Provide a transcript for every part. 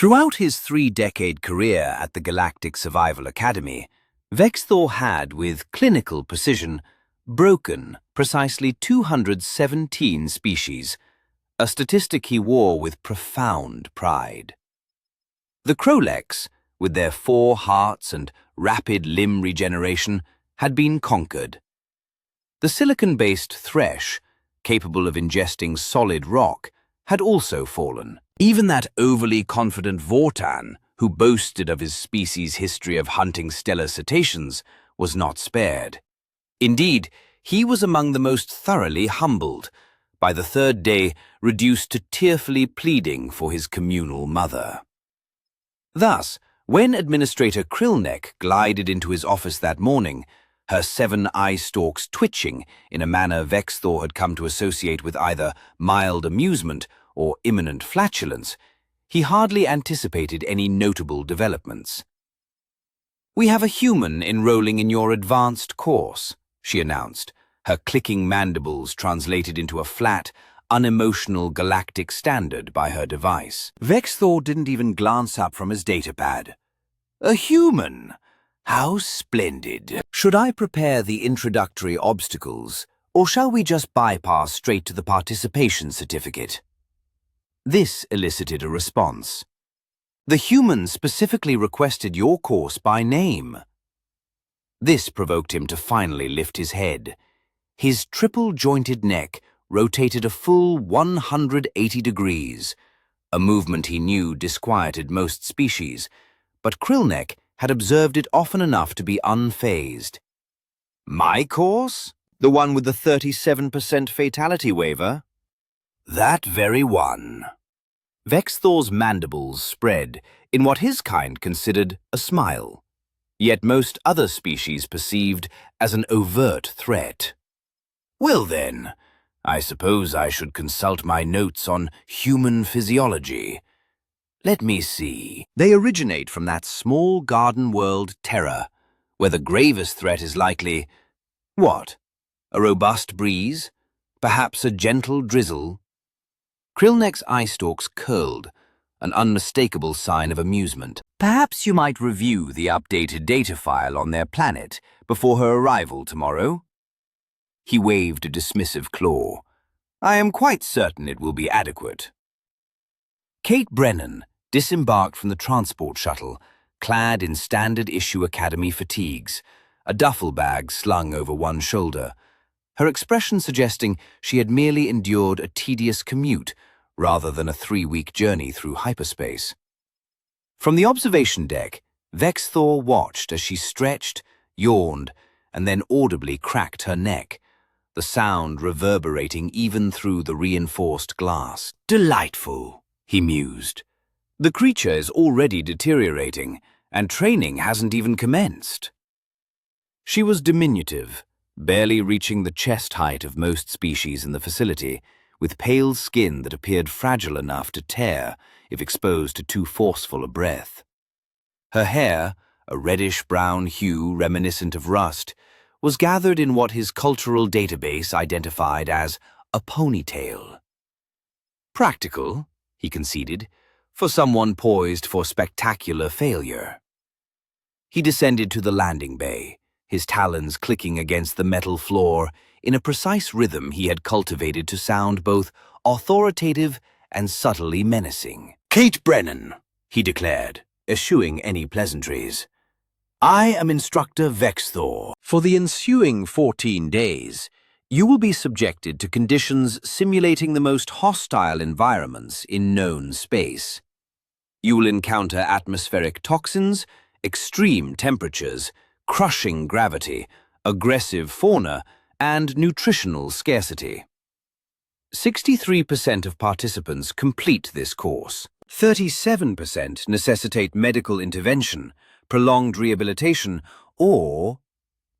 Throughout his 3-decade career at the Galactic Survival Academy, Vexthor had, with clinical precision, broken precisely 217 species, a statistic he wore with profound pride. The Kroleks, with their 4 hearts and rapid limb regeneration, had been conquered. The silicon-based Thresh, capable of ingesting solid rock, had also fallen. Even that overly confident Vortan, who boasted of his species' history of hunting stellar cetaceans, was not spared. Indeed, he was among the most thoroughly humbled, by the 3rd day reduced to tearfully pleading for his communal mother. Thus, when Administrator Krillneck glided into his office that morning, her 7 eye stalks twitching in a manner Vexthor had come to associate with either mild amusement or imminent flatulence, he hardly anticipated any notable developments. "We have a human enrolling in your advanced course," she announced, her clicking mandibles translated into a flat, unemotional galactic standard by her device. Vexthor didn't even glance up from his datapad. "A human? How splendid. Should I prepare the introductory obstacles, or shall we just bypass straight to the participation certificate?" This elicited a response. "The human specifically requested your course by name." This provoked him to finally lift his head. His triple-jointed neck rotated a full 180 degrees, a movement he knew disquieted most species, but Krillneck had observed it often enough to be unfazed. "My course? The one with the 37% fatality waiver?" "That very one." Vexthor's mandibles spread in what his kind considered a smile, yet most other species perceived as an overt threat. "Well then, I suppose I should consult my notes on human physiology. Let me see. They originate from that small garden world Terra, where the gravest threat is likely, what? A robust breeze? Perhaps a gentle drizzle?" Krillneck's eye stalks curled, an unmistakable sign of amusement. "Perhaps you might review the updated data file on their planet before her arrival tomorrow?" He waved a dismissive claw. "I am quite certain it will be adequate." Kate Brennan disembarked from the transport shuttle, clad in standard-issue Academy fatigues, a duffel bag slung over one shoulder, her expression suggesting she had merely endured a tedious commute rather than a 3-week journey through hyperspace. From the observation deck, Vexthor watched as she stretched, yawned, and then audibly cracked her neck, the sound reverberating even through the reinforced glass. "Delightful," he mused. "The creature is already deteriorating, and training hasn't even commenced." She was diminutive, barely reaching the chest height of most species in the facility, with pale skin that appeared fragile enough to tear if exposed to too forceful a breath. Her hair, a reddish-brown hue reminiscent of rust, was gathered in what his cultural database identified as a ponytail. "Practical," he conceded, for someone poised for spectacular failure. He descended to the landing bay, his talons clicking against the metal floor in a precise rhythm he had cultivated to sound both authoritative and subtly menacing. "Kate Brennan," he declared, eschewing any pleasantries. "I am Instructor Vexthor. For the ensuing 14 days, you will be subjected to conditions simulating the most hostile environments in known space. You will encounter atmospheric toxins, extreme temperatures, crushing gravity, aggressive fauna, and nutritional scarcity. 63% of participants complete this course. 37% necessitate medical intervention, prolonged rehabilitation, or,"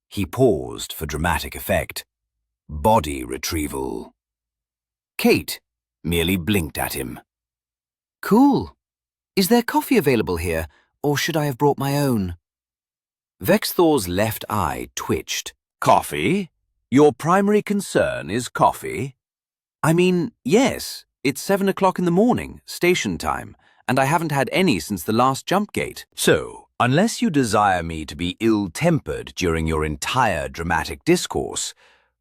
he paused for dramatic effect, "body retrieval." Kate merely blinked at him. "Cool. Is there coffee available here, or should I have brought my own?" Vexthor's left eye twitched. "Coffee? Your primary concern is coffee?" "I mean, yes, it's 7 o'clock in the morning, station time, and I haven't had any since the last jump gate. So, unless you desire me to be ill-tempered during your entire dramatic discourse,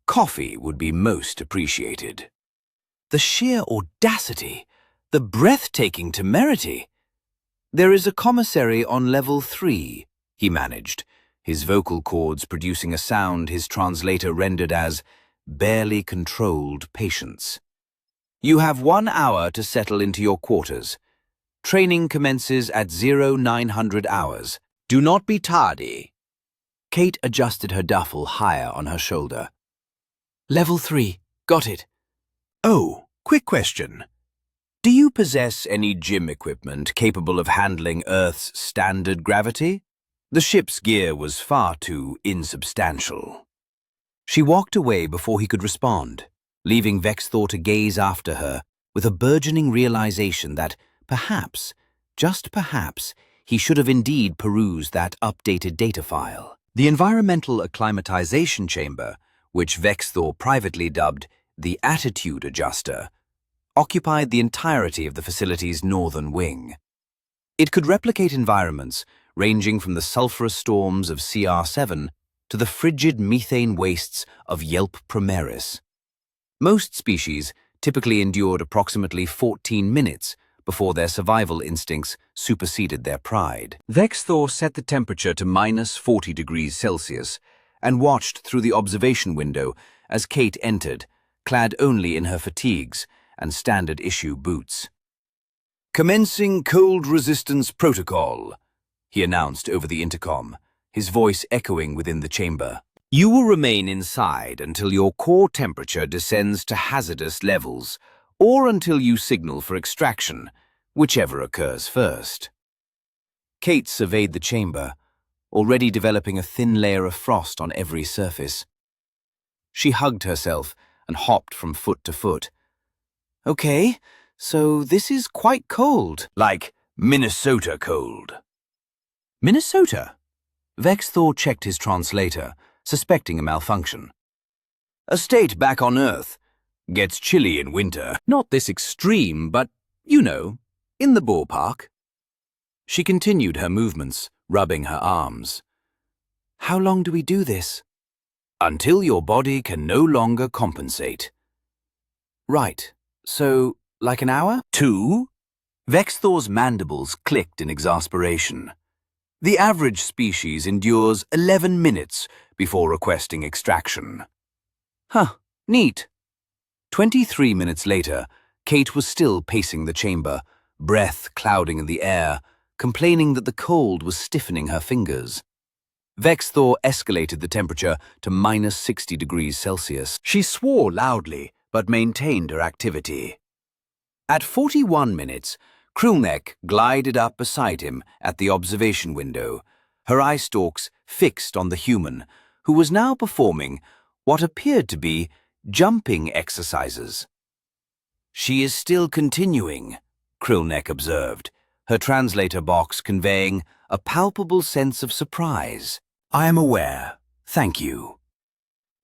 coffee would be most appreciated. The sheer audacity, the breathtaking temerity. There is a commissary on level 3, he managed, his vocal cords producing a sound his translator rendered as barely controlled patience. You have 1 hour to settle into your quarters. Training commences at 0900 hours. Do not be tardy. Kate adjusted her duffel higher on her shoulder. Level 3. Got it. Oh, quick question. Do you possess any gym equipment capable of handling Earth's standard gravity? The ship's gear was far too insubstantial. She walked away before he could respond, leaving Vexthor to gaze after her with a burgeoning realization that perhaps, just perhaps, he should have indeed perused that updated data file. The environmental acclimatization chamber, which Vexthor privately dubbed the attitude adjuster, occupied the entirety of the facility's northern wing. It could replicate environments ranging from the sulfurous storms of CR7 to the frigid methane wastes of Yelp Primaris. Most species typically endured approximately 14 minutes before their survival instincts superseded their pride. Vexthor set the temperature to -40 degrees Celsius and watched through the observation window as Kate entered, clad only in her fatigues and standard-issue boots. "Commencing cold resistance protocol," he announced over the intercom, his voice echoing within the chamber. "You will remain inside until your core temperature descends to hazardous levels, or until you signal for extraction, whichever occurs first." Kate surveyed the chamber, already developing a thin layer of frost on every surface. She hugged herself and hopped from foot to foot. "Okay, so this is quite cold." "Like Minnesota cold." "Minnesota?" Vexthor checked his translator, suspecting a malfunction. "A state back on Earth. Gets chilly in winter. Not this extreme, but, you know, in the ballpark." She continued her movements, rubbing her arms. "How long do we do this?" "Until your body can no longer compensate." "Right. So, like an hour?" "2?" Vexthor's mandibles clicked in exasperation. "The average species endures 11 minutes before requesting extraction." "Huh, neat." 23 minutes later, Kate was still pacing the chamber, breath clouding in the air, complaining that the cold was stiffening her fingers. Vexthor escalated the temperature to -60 degrees Celsius. She swore loudly, but maintained her activity. At 41 minutes, Krulnek glided up beside him at the observation window, her eye stalks fixed on the human, who was now performing what appeared to be jumping exercises. "She is still continuing," Krulnek observed, her translator box conveying a palpable sense of surprise. "I am aware. Thank you."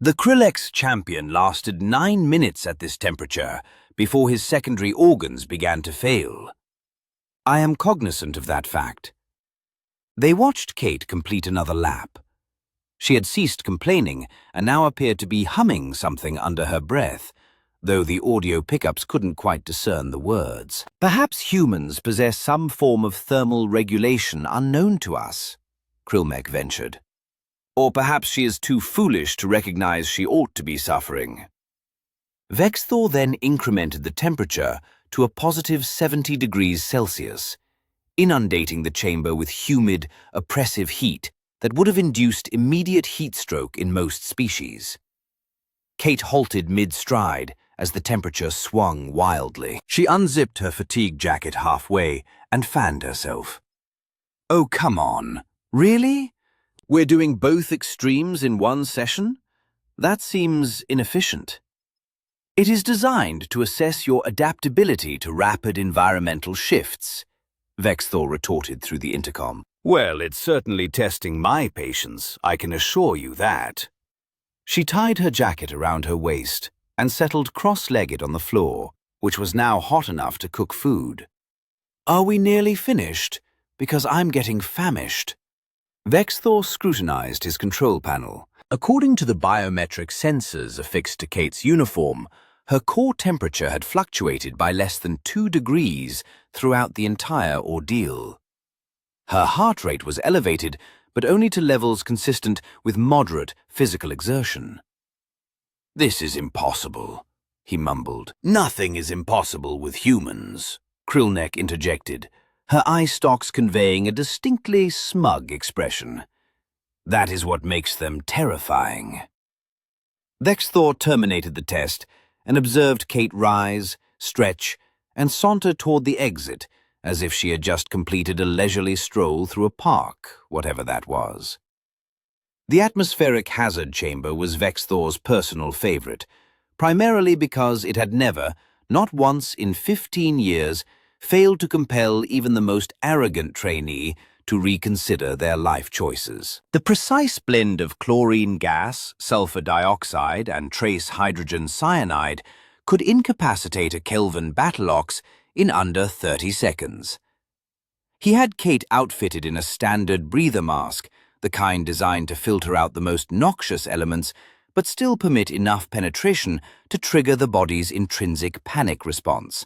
The Krillex champion lasted 9 minutes at this temperature before his secondary organs began to fail. "I am cognizant of that fact." They watched Kate complete another lap. She had ceased complaining and now appeared to be humming something under her breath, though the audio pickups couldn't quite discern the words. "Perhaps humans possess some form of thermal regulation unknown to us," Krulnek ventured. "Or perhaps she is too foolish to recognize she ought to be suffering." Vexthor then incremented the temperature to a positive 70 degrees Celsius, inundating the chamber with humid, oppressive heat that would have induced immediate heat stroke in most species. Kate halted mid-stride as the temperature swung wildly. She unzipped her fatigue jacket halfway and fanned herself. "Oh, come on. Really? We're doing both extremes in one session? That seems inefficient." "It is designed to assess your adaptability to rapid environmental shifts," Vexthor retorted through the intercom. "Well, it's certainly testing my patience, I can assure you that." She tied her jacket around her waist and settled cross-legged on the floor, which was now hot enough to cook food. Are we nearly finished? Because I'm getting famished. Vexthor scrutinized his control panel. According to the biometric sensors affixed to Kate's uniform, her core temperature had fluctuated by less than 2 degrees throughout the entire ordeal. Her heart rate was elevated, but only to levels consistent with moderate physical exertion. "This is impossible," he mumbled. "Nothing is impossible with humans," Krillneck interjected, her eye stalks conveying a distinctly smug expression. "That is what makes them terrifying." Vexthor terminated the test and observed Kate rise, stretch, and saunter toward the exit as if she had just completed a leisurely stroll through a park, whatever that was. The atmospheric hazard chamber was Vexthor's personal favorite, primarily because it had never, not once in 15 years, failed to compel even the most arrogant trainee to reconsider their life choices. The precise blend of chlorine gas, sulfur dioxide, and trace hydrogen cyanide could incapacitate a Kelvin battle-ox in under 30 seconds. He had Kate outfitted in a standard breather mask, the kind designed to filter out the most noxious elements, but still permit enough penetration to trigger the body's intrinsic panic response.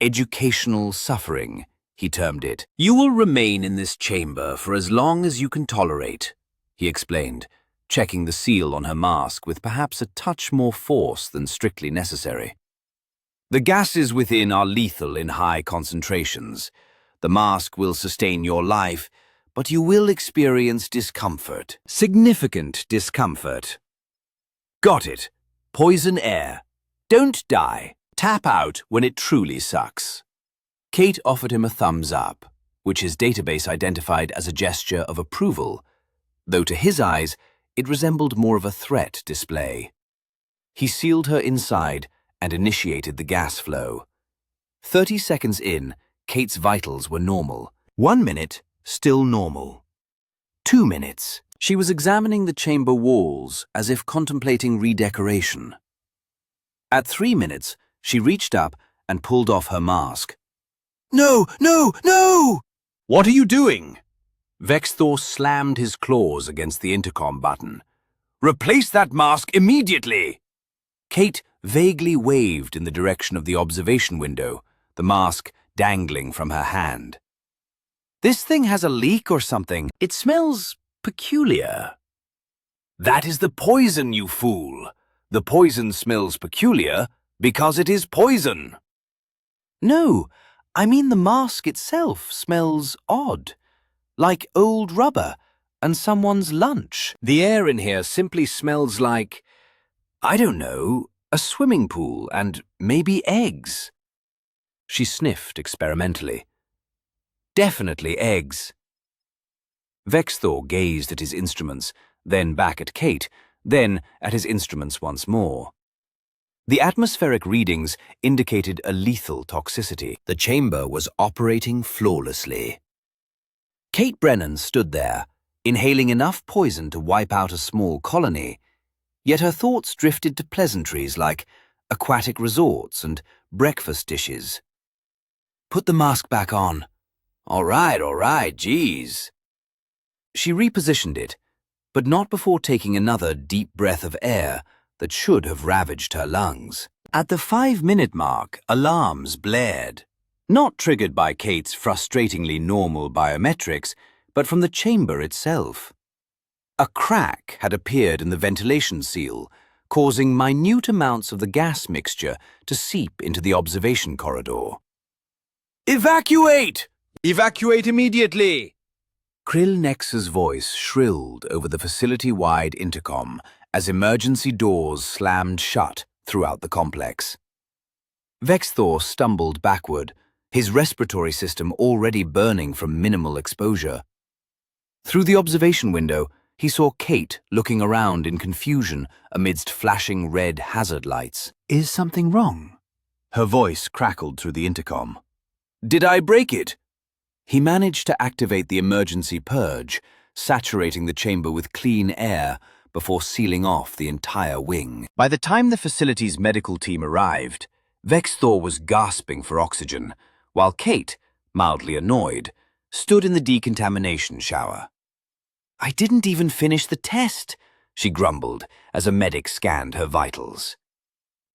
Educational suffering, he termed it. "You will remain in this chamber for as long as you can tolerate," he explained, checking the seal on her mask with perhaps a touch more force than strictly necessary. "The gases within are lethal in high concentrations. The mask will sustain your life, but you will experience discomfort. Significant discomfort." "Got it. Poison air. Don't die. Tap out when it truly sucks." Kate offered him a thumbs up, which his database identified as a gesture of approval, though to his eyes it resembled more of a threat display. He sealed her inside and initiated the gas flow. 30 seconds in, Kate's vitals were normal. 1 minute, still normal. 2 minutes. She was examining the chamber walls as if contemplating redecoration. At 3 minutes, she reached up and pulled off her mask. "No, no, no!" "What are you doing?" Vexthor slammed his claws against the intercom button. "Replace that mask immediately!" Kate vaguely waved in the direction of the observation window, the mask dangling from her hand. "This thing has a leak or something. It smells peculiar." "That is the poison, you fool. The poison smells peculiar because it is poison." "No, I mean the mask itself smells odd, like old rubber and someone's lunch. The air in here simply smells like, I don't know, a swimming pool and maybe eggs." She sniffed experimentally. "Definitely eggs." Vexthor gazed at his instruments, then back at Kate, then at his instruments once more. The atmospheric readings indicated a lethal toxicity. The chamber was operating flawlessly. Kate Brennan stood there, inhaling enough poison to wipe out a small colony, yet her thoughts drifted to pleasantries like aquatic resorts and breakfast dishes. "Put the mask back on." All right, geez." She repositioned it, but not before taking another deep breath of air that should have ravaged her lungs. At the 5-minute mark, alarms blared, not triggered by Kate's frustratingly normal biometrics, but from the chamber itself. A crack had appeared in the ventilation seal, causing minute amounts of the gas mixture to seep into the observation corridor. "Evacuate! Evacuate immediately!" Krillnex's voice shrilled over the facility-wide intercom as emergency doors slammed shut throughout the complex. Vexthor stumbled backward, his respiratory system already burning from minimal exposure. Through the observation window, he saw Kate looking around in confusion amidst flashing red hazard lights. "Is something wrong?" Her voice crackled through the intercom. "Did I break it?" He managed to activate the emergency purge, saturating the chamber with clean air before sealing off the entire wing. By the time the facility's medical team arrived, Vexthor was gasping for oxygen, while Kate, mildly annoyed, stood in the decontamination shower. "I didn't even finish the test," she grumbled as a medic scanned her vitals.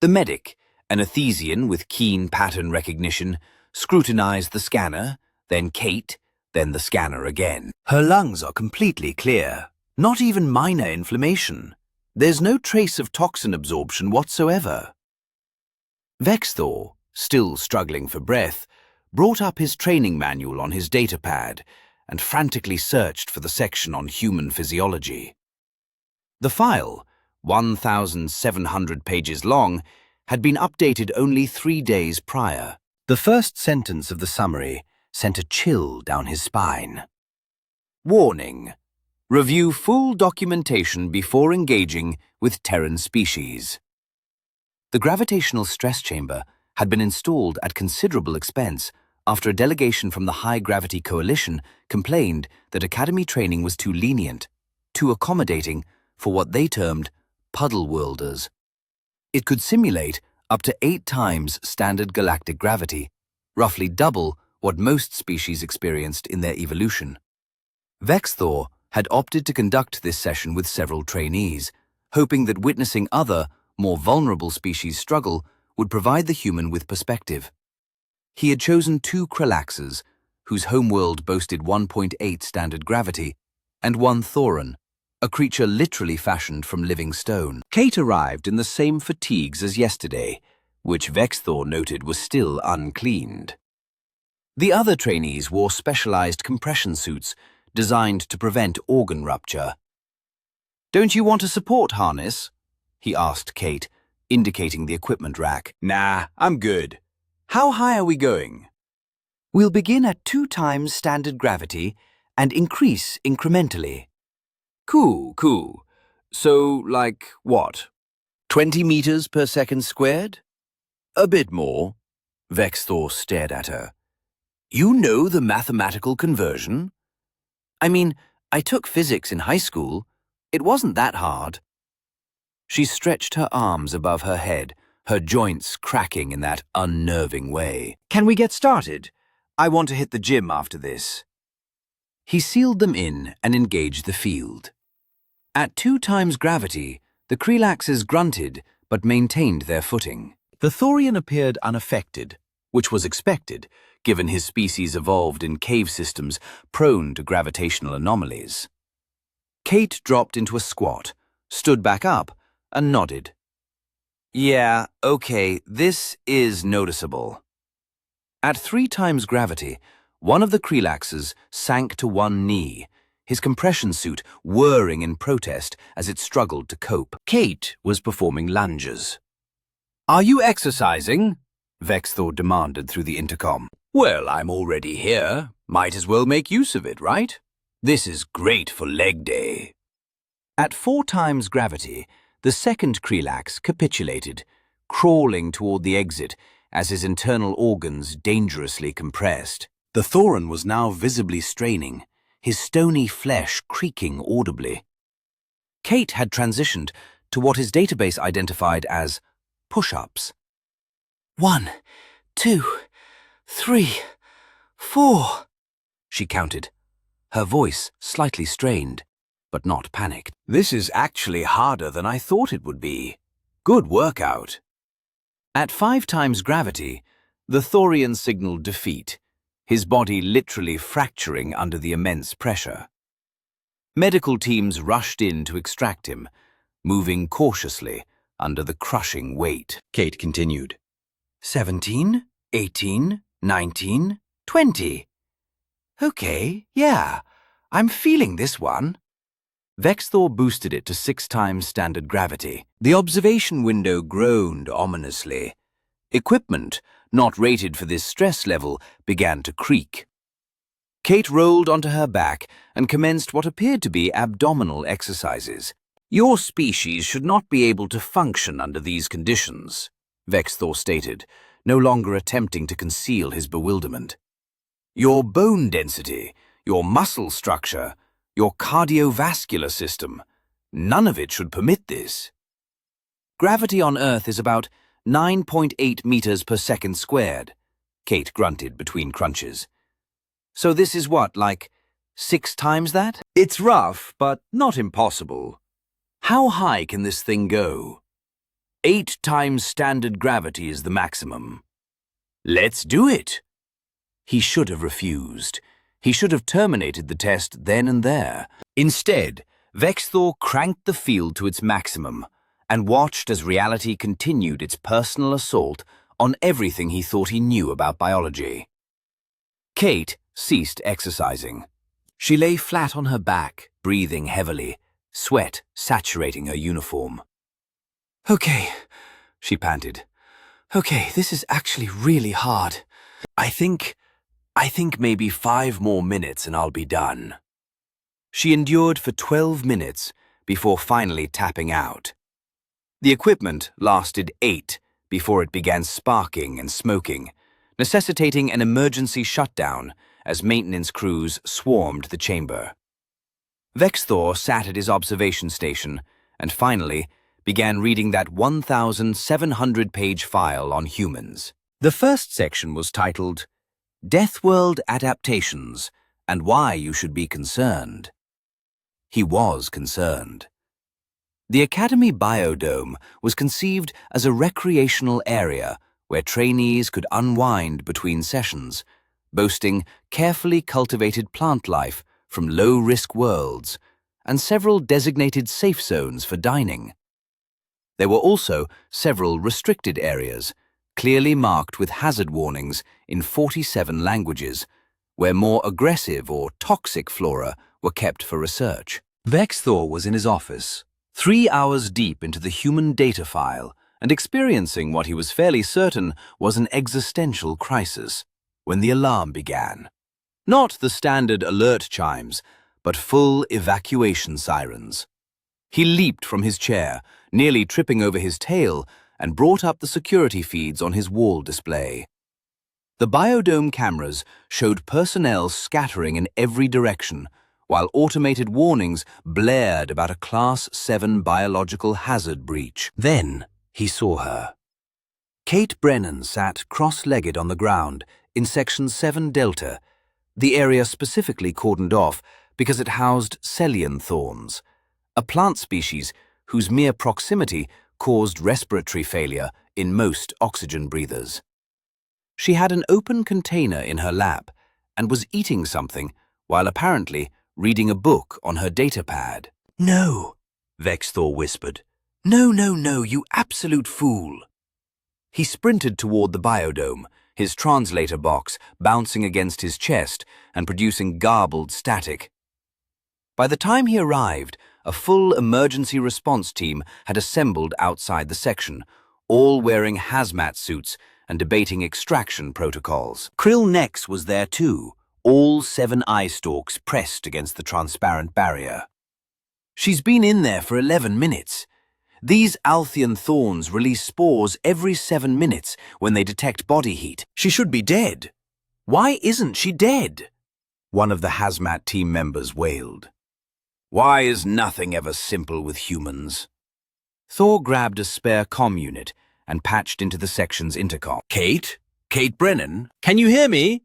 The medic, an Athesian with keen pattern recognition, scrutinized the scanner, then Kate, then the scanner again. "Her lungs are completely clear. Not even minor inflammation. There's no trace of toxin absorption whatsoever." Vexthor, still struggling for breath, brought up his training manual on his datapad and frantically searched for the section on human physiology. The file, 1,700 pages long, had been updated only 3 days prior. The first sentence of the summary sent a chill down his spine. "Warning. Review full documentation before engaging with Terran species." The gravitational stress chamber had been installed at considerable expense after a delegation from the High Gravity Coalition complained that Academy training was too lenient, too accommodating for what they termed puddle-worlders. It could simulate up to 8 times standard galactic gravity, roughly double what most species experienced in their evolution. Vexthor had opted to conduct this session with several trainees, hoping that witnessing other, more vulnerable species struggle would provide the human with perspective. He had chosen 2 Kralaxes, whose homeworld boasted 1.8 standard gravity, and 1 Thoran, a creature literally fashioned from living stone. Kate arrived in the same fatigues as yesterday, which Vexthor noted was still uncleaned. The other trainees wore specialized compression suits designed to prevent organ rupture. "Don't you want a support harness?" he asked Kate, indicating the equipment rack. "Nah, I'm good. How high are we going?" "We'll begin at 2 times standard gravity and increase incrementally." Cool. So, like, what? 20 meters per second squared? A bit more. Vexthor stared at her. "You know the mathematical conversion?" "I mean, I took physics in high school. It wasn't that hard." She stretched her arms above her head, her joints cracking in that unnerving way. "Can we get started? I want to hit the gym after this." He sealed them in and engaged the field. At 2 times gravity, the Kralaxes grunted but maintained their footing. The Thorian appeared unaffected, which was expected, given his species evolved in cave systems prone to gravitational anomalies. Kate dropped into a squat, stood back up, and nodded. "Yeah, okay, this is noticeable." At 3 times gravity, one of the Kralaxes sank to one knee, his compression suit whirring in protest as it struggled to cope. Kate was performing lunges. "Are you exercising?" Vexthor demanded through the intercom. "Well, I'm already here. Might as well make use of it, right? This is great for leg day." At 4 times gravity, the second Kralax capitulated, crawling toward the exit as his internal organs dangerously compressed. The Thoran was now visibly straining, his stony flesh creaking audibly. Kate had transitioned to what his database identified as push-ups. 1, 2, 3, 4, she counted, her voice slightly strained, but not panicked. "This is actually harder than I thought it would be. Good workout." At 5 times gravity, the Thorian signaled defeat, his body literally fracturing under the immense pressure. Medical teams rushed in to extract him, moving cautiously under the crushing weight. Kate continued. 17, 18, 19, 20. "Okay, yeah, I'm feeling this one." Vexthor boosted it to 6 times standard gravity. The observation window groaned ominously. Equipment, not rated for this stress level, began to creak. Kate rolled onto her back and commenced what appeared to be abdominal exercises. "Your species should not be able to function under these conditions," Vexthor stated, no longer attempting to conceal his bewilderment. "Your bone density, your muscle structure, your cardiovascular system, none of it should permit this. Gravity on Earth is about 9.8 meters per second squared," Kate grunted between crunches. So this is what, like 6 times that? It's rough, but not impossible. How high can this thing go? 8 times standard gravity is the maximum. Let's do it. He should have refused. He should have terminated the test then and there. Instead, Vexthor cranked the field to its maximum and watched as reality continued its personal assault on everything he thought he knew about biology. Kate ceased exercising. She lay flat on her back, breathing heavily, sweat saturating her uniform. "Okay," she panted. "Okay, this is actually really hard. I think maybe 5 more minutes and I'll be done." She endured for 12 minutes before finally tapping out. The equipment lasted 8 before it began sparking and smoking, necessitating an emergency shutdown as maintenance crews swarmed the chamber. Vexthor sat at his observation station and finally began reading that 1,700-page file on humans. The first section was titled, Deathworld Adaptations and Why You Should Be Concerned. He was concerned. The Academy Biodome was conceived as a recreational area where trainees could unwind between sessions, boasting carefully cultivated plant life from low-risk worlds and several designated safe zones for dining. There were also several restricted areas, clearly marked with hazard warnings in 47 languages, where more aggressive or toxic flora were kept for research. Vexthor was in his office, 3 hours deep into the human data file and experiencing what he was fairly certain was an existential crisis, when the alarm began. Not the standard alert chimes, but full evacuation sirens. He leaped from his chair, nearly tripping over his tail, and brought up the security feeds on his wall display. The biodome cameras showed personnel scattering in every direction, while automated warnings blared about a Class 7 biological hazard breach. Then he saw her. Kate Brennan sat cross-legged on the ground in Section 7 Delta, the area specifically cordoned off because it housed Celian thorns, a plant species whose mere proximity caused respiratory failure in most oxygen breathers. She had an open container in her lap and was eating something while apparently reading a book on her datapad. "No," Vexthor whispered. "No, no, no, you absolute fool." He sprinted toward the biodome, his translator box bouncing against his chest and producing garbled static. By the time he arrived, a full emergency response team had assembled outside the section, all wearing hazmat suits and debating extraction protocols. Krill Nex was there too, all 7 eye stalks pressed against the transparent barrier. "She's been in there for 11 minutes. These Althean thorns release spores every 7 minutes when they detect body heat. She should be dead. Why isn't she dead?" One of the hazmat team members wailed. "Why is nothing ever simple with humans?" Thor grabbed a spare comm unit and patched into the section's intercom. "Kate? Kate Brennan? Can you hear me?"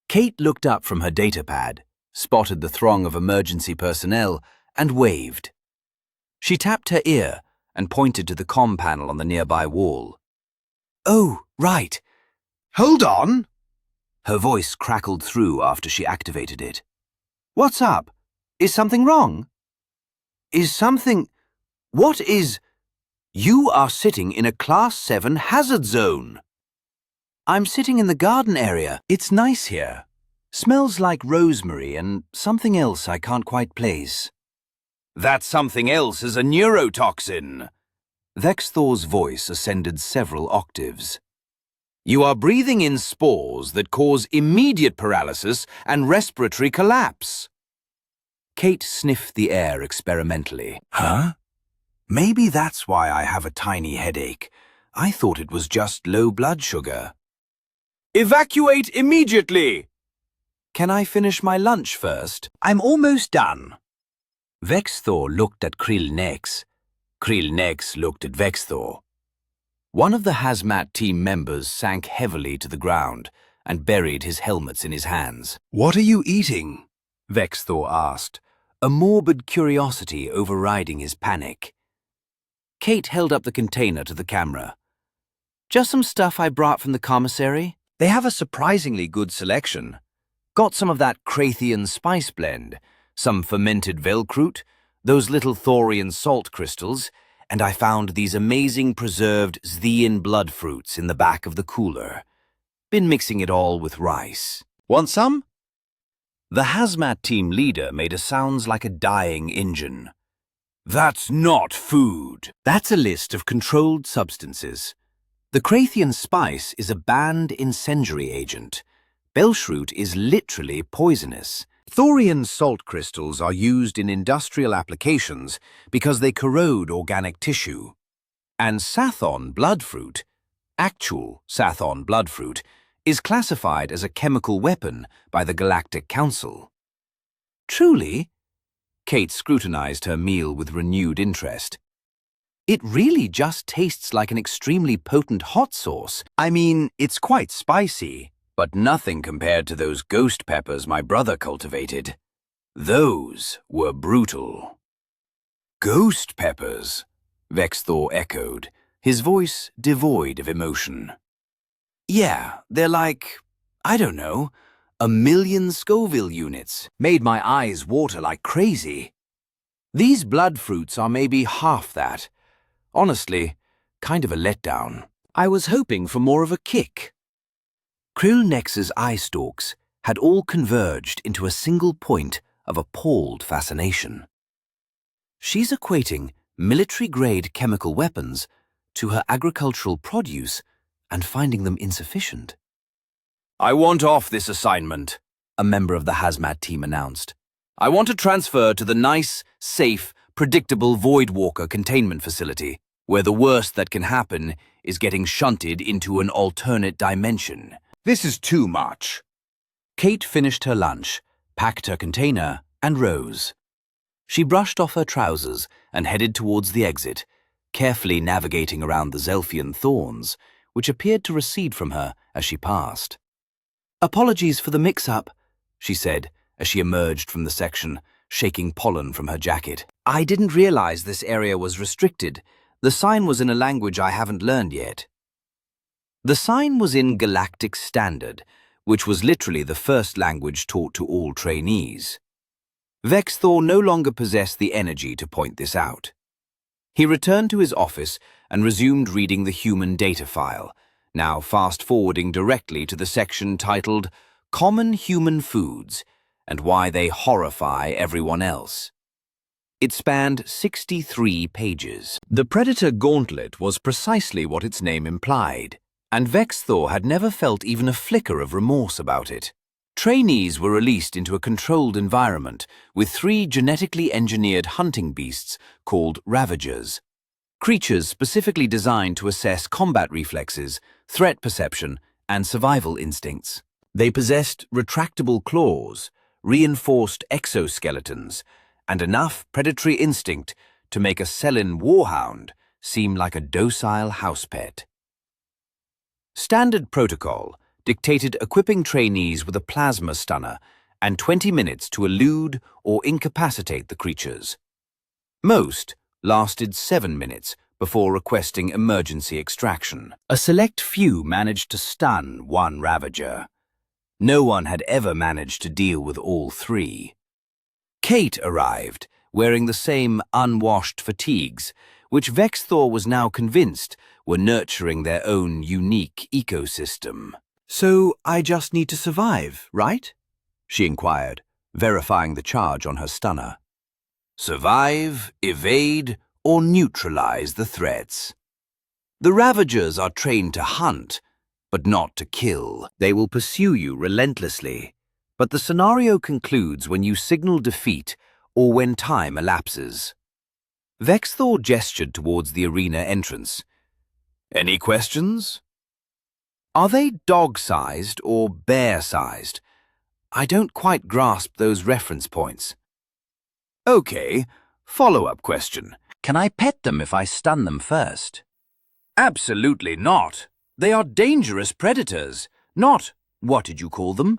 Kate looked up from her datapad, spotted the throng of emergency personnel, and waved. She tapped her ear and pointed to the comm panel on the nearby wall. "Oh, right. Hold on." Her voice crackled through after she activated it. "What's up? Is something wrong? What is... You are sitting in a Class 7 hazard zone." "I'm sitting in the garden area. It's nice here. Smells like rosemary and something else I can't quite place." "That something else is a neurotoxin." Vexthor's voice ascended several octaves. "You are breathing in spores that cause immediate paralysis and respiratory collapse." Kate sniffed the air experimentally. "Huh? Maybe that's why I have a tiny headache. I thought it was just low blood sugar." "Evacuate immediately!" "Can I finish my lunch first? I'm almost done." Vexthor looked at Krill Nex. Krill Nex looked at Vexthor. One of the hazmat team members sank heavily to the ground and buried his helmets in his hands. "What are you eating?" Vexthor asked, a morbid curiosity overriding his panic. Kate held up the container to the camera. "Just some stuff I brought from the commissary. They have a surprisingly good selection. Got some of that Krathian spice blend, some fermented Velkrut, those little thorian salt crystals, and I found these amazing preserved Zthian blood fruits in the back of the cooler. Been mixing it all with rice. Want some?" The hazmat team leader made a sounds like a dying engine. "That's not food. That's a list of controlled substances. The Krathian spice is a banned incendiary agent. Belshroot is literally poisonous. Thorian salt crystals are used in industrial applications because they corrode organic tissue. And Sathon bloodfruit, actual Sathon bloodfruit, is classified as a chemical weapon by the Galactic Council." "Truly?" Kate scrutinized her meal with renewed interest. "It really just tastes like an extremely potent hot sauce. I mean, it's quite spicy, but nothing compared to those ghost peppers my brother cultivated. Those were brutal." "Ghost peppers?" Vexthor echoed, his voice devoid of emotion. "Yeah, they're like, I don't know, 1,000,000 Scoville units. Made my eyes water like crazy. These blood fruits are maybe half that. Honestly, kind of a letdown. I was hoping for more of a kick." Krillnex's eye stalks had all converged into a single point of appalled fascination. She's equating military-grade chemical weapons to her agricultural produce and finding them insufficient. "I want off this assignment," a member of the hazmat team announced. "I want to transfer to the nice, safe, predictable Voidwalker containment facility, where the worst that can happen is getting shunted into an alternate dimension." "This is too much." Kate finished her lunch, packed her container, and rose. She brushed off her trousers and headed towards the exit, carefully navigating around the Zelfian thorns, which appeared to recede from her as she passed. "Apologies for the mix-up," she said as she emerged from the section, shaking pollen from her jacket. "I didn't realize this area was restricted. The sign was in a language I haven't learned yet." The sign was in Galactic Standard, which was literally the first language taught to all trainees. Vexthor no longer possessed the energy to point this out. He returned to his office and resumed reading the human data file, now fast-forwarding directly to the section titled Common Human Foods and Why They Horrify Everyone Else. It spanned 63 pages. The Predator Gauntlet was precisely what its name implied, and Vexthor had never felt even a flicker of remorse about it. Trainees were released into a controlled environment with 3 genetically engineered hunting beasts called Ravagers, creatures specifically designed to assess combat reflexes, threat perception, and survival instincts. They possessed retractable claws, reinforced exoskeletons, and enough predatory instinct to make a Selin warhound seem like a docile house pet. Standard protocol dictated equipping trainees with a plasma stunner and 20 minutes to elude or incapacitate the creatures. Most lasted 7 minutes before requesting emergency extraction. A select few managed to stun one Ravager. No one had ever managed to deal with all 3. Kate arrived, wearing the same unwashed fatigues, which Vexthor was now convinced were nurturing their own unique ecosystem. "So I just need to survive, right?" she inquired, verifying the charge on her stunner. "Survive, evade, or neutralize the threats. The Ravagers are trained to hunt, but not to kill. They will pursue you relentlessly, but the scenario concludes when you signal defeat or when time elapses." Vexthor gestured towards the arena entrance. "Any questions?" "Are they dog-sized or bear-sized? I don't quite grasp those reference points." "Okay, follow-up question. Can I pet them if I stun them first?" "Absolutely not. They are dangerous predators, not What did you call them?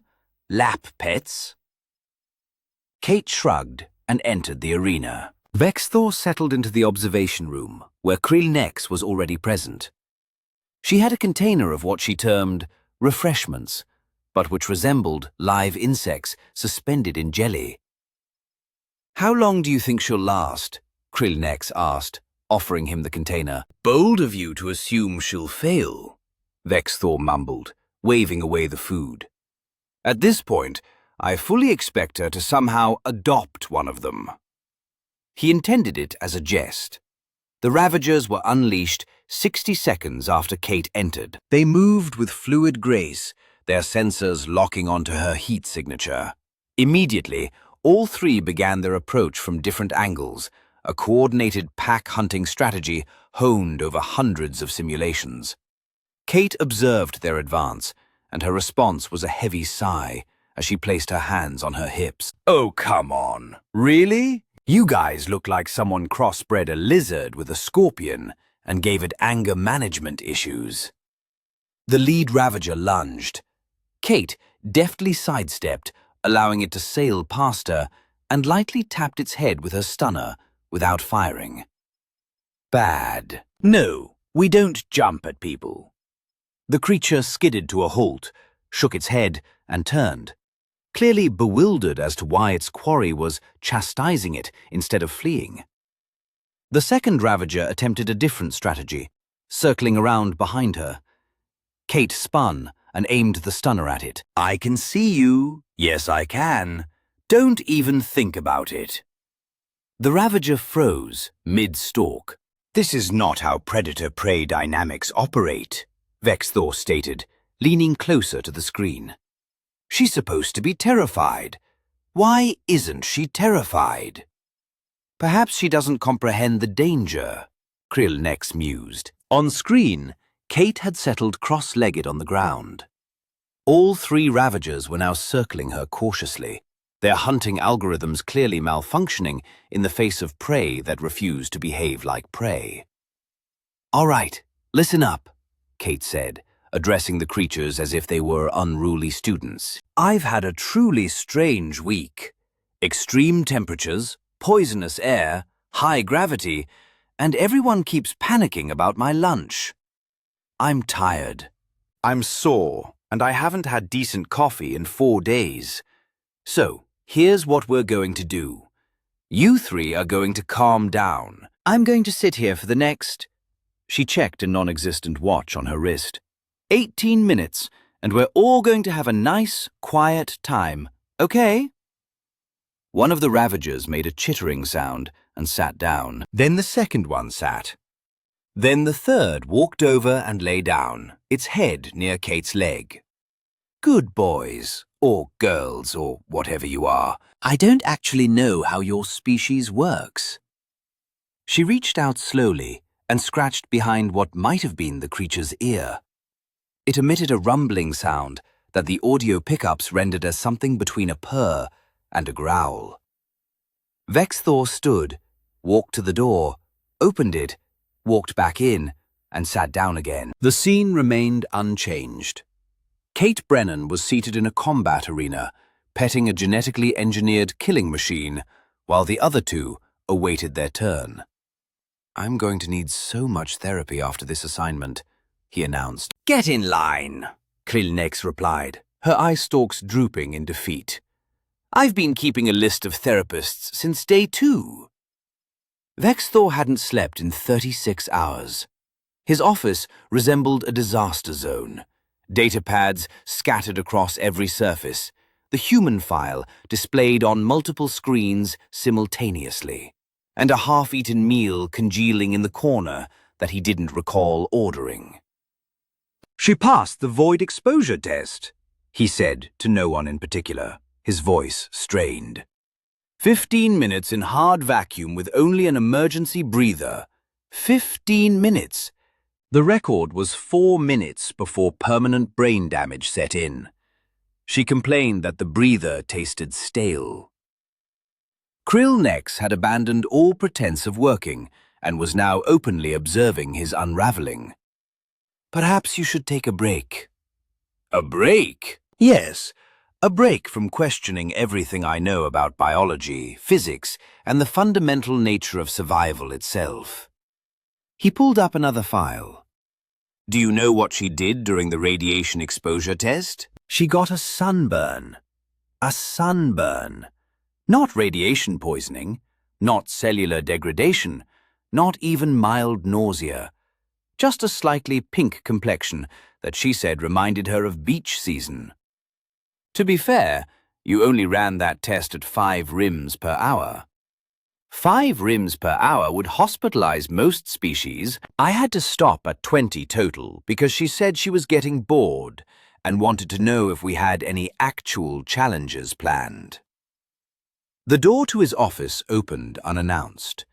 Lap pets? Kate shrugged and entered the arena. Vexthor settled into the observation room, where Krillnex was already present. She had a container of what she termed refreshments, but which resembled live insects suspended in jelly. "How long do you think she'll last?" Krillnex asked, offering him the container. "Bold of you to assume she'll fail," Vexthor mumbled, waving away the food. "At this point, I fully expect her to somehow adopt one of them." He intended it as a jest. The Ravagers were unleashed 60 seconds after Kate entered. They moved with fluid grace, their sensors locking onto her heat signature. Immediately, all three began their approach from different angles, a coordinated pack-hunting strategy honed over hundreds of simulations. Kate observed their advance, and her response was a heavy sigh as she placed her hands on her hips. "Oh, come on. Really? You guys look like someone crossbred a lizard with a scorpion and gave it anger management issues." The lead Ravager lunged. Kate deftly sidestepped, allowing it to sail past her, and lightly tapped its head with her stunner without firing. "Bad. No, we don't jump at people." The creature skidded to a halt, shook its head, and turned, clearly bewildered as to why its quarry was chastising it instead of fleeing. The second Ravager attempted a different strategy, circling around behind her. Kate spun and aimed the stunner at it. "I can see you. Yes, I can. Don't even think about it." The Ravager froze mid-stalk. "This is not how predator-prey dynamics operate," Vexthor stated, leaning closer to the screen. "She's supposed to be terrified. Why isn't she terrified?" "Perhaps she doesn't comprehend the danger," Krillnex mused. On screen, Kate had settled cross-legged on the ground. All three Ravagers were now circling her cautiously, their hunting algorithms clearly malfunctioning in the face of prey that refused to behave like prey. "All right, listen up," Kate said, addressing the creatures as if they were unruly students. "I've had a truly strange week. Extreme temperatures, poisonous air, high gravity, and everyone keeps panicking about my lunch. I'm tired. I'm sore, and I haven't had decent coffee in 4 days. So, here's what we're going to do. You three are going to calm down. I'm going to sit here for the next..." She checked a non-existent watch on her wrist. 18 minutes, and we're all going to have a nice, quiet time, okay?" One of the Ravagers made a chittering sound and sat down. Then the second one sat. Then the third walked over and lay down, its head near Kate's leg. "Good boys, or girls, or whatever you are. I don't actually know how your species works." She reached out slowly and scratched behind what might have been the creature's ear. It emitted a rumbling sound that the audio pickups rendered as something between a purr and a growl. Vexthor stood, walked to the door, opened it, walked back in, and sat down again. The scene remained unchanged. Kate Brennan was seated in a combat arena, petting a genetically engineered killing machine, while the other two awaited their turn. "I'm going to need so much therapy after this assignment," he announced. "Get in line," Krillnex replied, her eye stalks drooping in defeat. "I've been keeping a list of therapists since day 2. Vexthor hadn't slept in 36 hours. His office resembled a disaster zone. Data pads scattered across every surface, the human file displayed on multiple screens simultaneously, and a half-eaten meal congealing in the corner that he didn't recall ordering. "She passed the void exposure test," he said to no one in particular, his voice strained. 15 minutes in hard vacuum with only an emergency breather. 15 minutes. The record was 4 minutes before permanent brain damage set in. She complained that the breather tasted stale. Krillnex had abandoned all pretense of working and was now openly observing his unraveling. "Perhaps you should take a break." "A break?" Yes, a break from questioning everything I know about biology, physics, and the fundamental nature of survival itself. He pulled up another file. Do you know what she did during the radiation exposure test? She got a sunburn. A sunburn. Not radiation poisoning, not cellular degradation, not even mild nausea. Just a slightly pink complexion that she said reminded her of beach season. To be fair, you only ran that test at 5 rims per hour. 5 rims per hour would hospitalize most species. I had to stop at 20 total because she said she was getting bored and wanted to know if we had any actual challenges planned. The door to his office opened unannounced.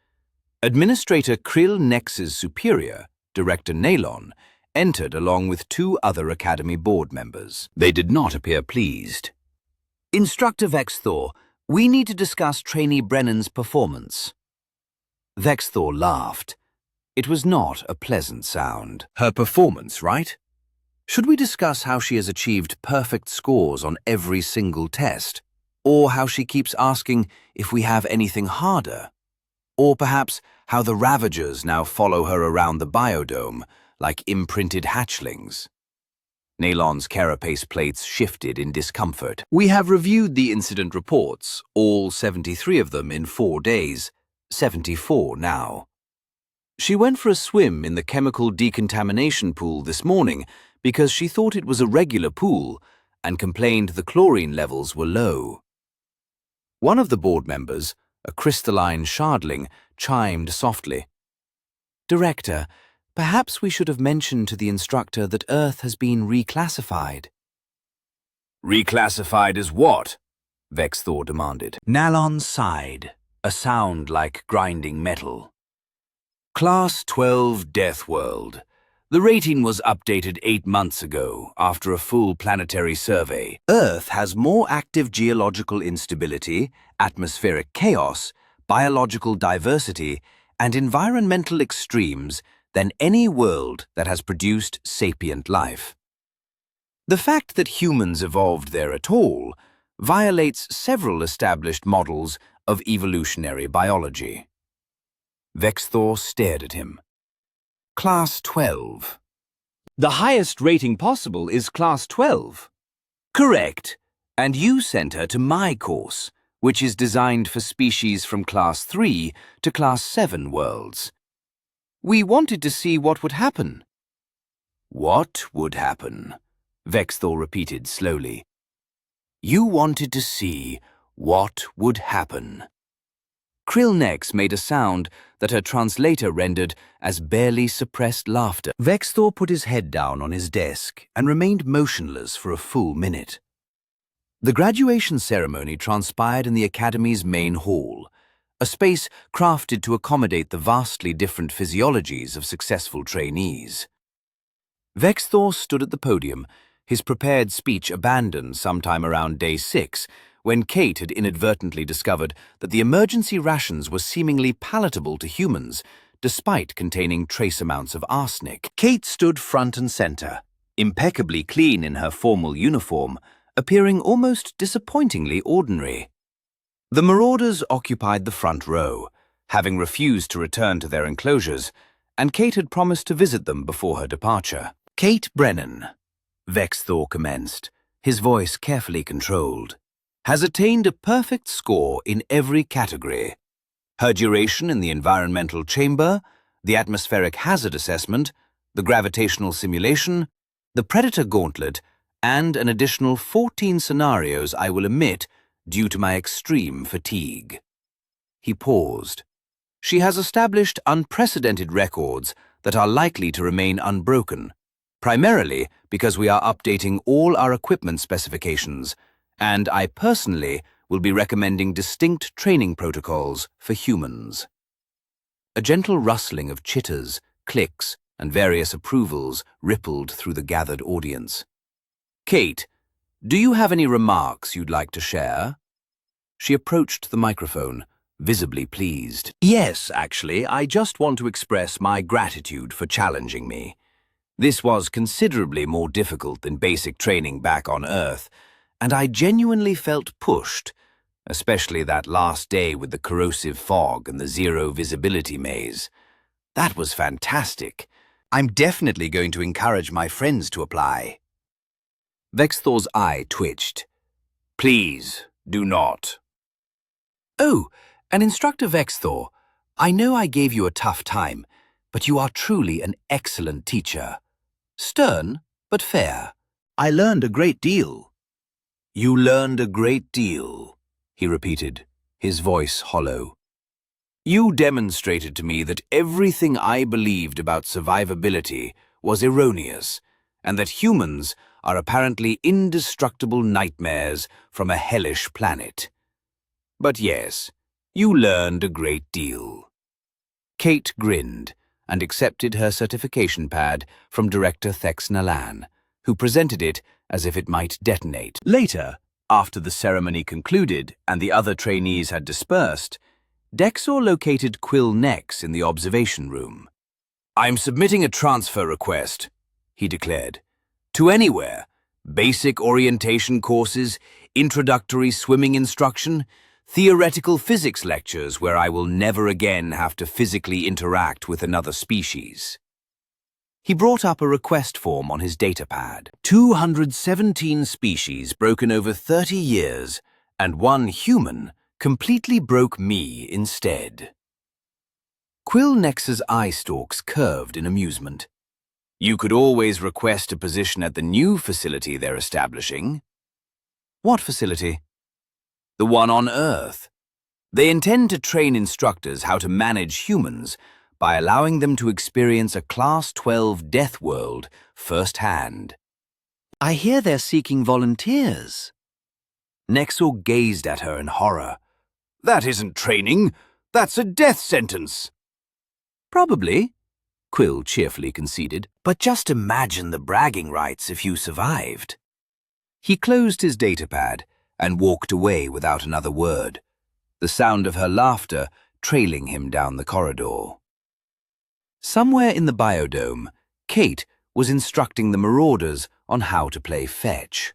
Administrator Krill Nex's superior, Director Nalon, entered along with 2 other Academy board members. They did not appear pleased. Instructor Vexthor, we need to discuss trainee Brennan's performance. Vexthor laughed. It was not a pleasant sound. Her performance, right? Should we discuss how she has achieved perfect scores on every single test? Or how she keeps asking if we have anything harder? Or perhaps how the Ravagers now follow her around the biodome like imprinted hatchlings? Nalon's carapace plates shifted in discomfort. We have reviewed the incident reports, all 73 of them in 4 days, 74 now. She went for a swim in the chemical decontamination pool this morning because she thought it was a regular pool and complained the chlorine levels were low. One of the board members, a crystalline shardling, chimed softly. Director, perhaps we should have mentioned to the instructor that Earth has been reclassified. Reclassified as what? Vexthor demanded. Nalon sighed, a sound like grinding metal. Class 12 Deathworld. The rating was updated 8 months ago after a full planetary survey. Earth has more active geological instability, atmospheric chaos, biological diversity, and environmental extremes than any world that has produced sapient life. The fact that humans evolved there at all violates several established models of evolutionary biology. Vexthor stared at him. Class 12. The highest rating possible is Class 12. Correct. And you sent her to my course, which is designed for species from Class 3 to Class 7 worlds. We wanted to see what would happen. What would happen? Vexthor repeated slowly. You wanted to see what would happen. Krillnex made a sound that her translator rendered as barely suppressed laughter. Vexthor put his head down on his desk and remained motionless for a full minute. The graduation ceremony transpired in the Academy's main hall, a space crafted to accommodate the vastly different physiologies of successful trainees. Vexthor stood at the podium, his prepared speech abandoned sometime around day 6, when Kate had inadvertently discovered that the emergency rations were seemingly palatable to humans, despite containing trace amounts of arsenic. Kate stood front and center, impeccably clean in her formal uniform, appearing almost disappointingly ordinary. The marauders occupied the front row, having refused to return to their enclosures, and Kate had promised to visit them before her departure. Kate Brennan, Vexthor commenced, his voice carefully controlled, has attained a perfect score in every category. Her duration in the environmental chamber, the atmospheric hazard assessment, the gravitational simulation, the predator gauntlet, and an additional 14 scenarios I will omit due to my extreme fatigue. He paused. She has established unprecedented records that are likely to remain unbroken, primarily because we are updating all our equipment specifications, and I personally will be recommending distinct training protocols for humans. A gentle rustling of chitters, clicks, and various approvals rippled through the gathered audience. Kate, do you have any remarks you'd like to share? She approached the microphone, visibly pleased. Yes, actually, I just want to express my gratitude for challenging me. This was considerably more difficult than basic training back on Earth, and I genuinely felt pushed, especially that last day with the corrosive fog and the zero visibility maze. That was fantastic. I'm definitely going to encourage my friends to apply. Vexthor's eye twitched. Please, do not. Oh, and Instructor Vexthor, I know I gave you a tough time, but you are truly an excellent teacher. Stern, but fair. I learned a great deal. You learned a great deal, he repeated, his voice hollow. You demonstrated to me that everything I believed about survivability was erroneous, and that humans are apparently indestructible nightmares from a hellish planet. But yes, you learned a great deal. Kate grinned and accepted her certification pad from Director Thex Nalan, who presented it as if it might detonate. Later, after the ceremony concluded and the other trainees had dispersed, Dexor located Quill Nex in the observation room. I'm submitting a transfer request, he declared. To anywhere. Basic orientation courses, introductory swimming instruction, theoretical physics lectures where I will never again have to physically interact with another species. He brought up a request form on his datapad. 217 species broken over 30 years, and one human completely broke me instead. Quill Nex's eye stalks curved in amusement. You could always request a position at the new facility they're establishing. What facility? The one on Earth. They intend to train instructors how to manage humans by allowing them to experience a Class 12 Deathworld firsthand. I hear they're seeking volunteers. Nexor gazed at her in horror. That isn't training. That's a death sentence. Probably, Quill cheerfully conceded, but just imagine the bragging rights if you survived. He closed his datapad and walked away without another word, the sound of her laughter trailing him down the corridor. Somewhere in the biodome, Kate was instructing the marauders on how to play fetch.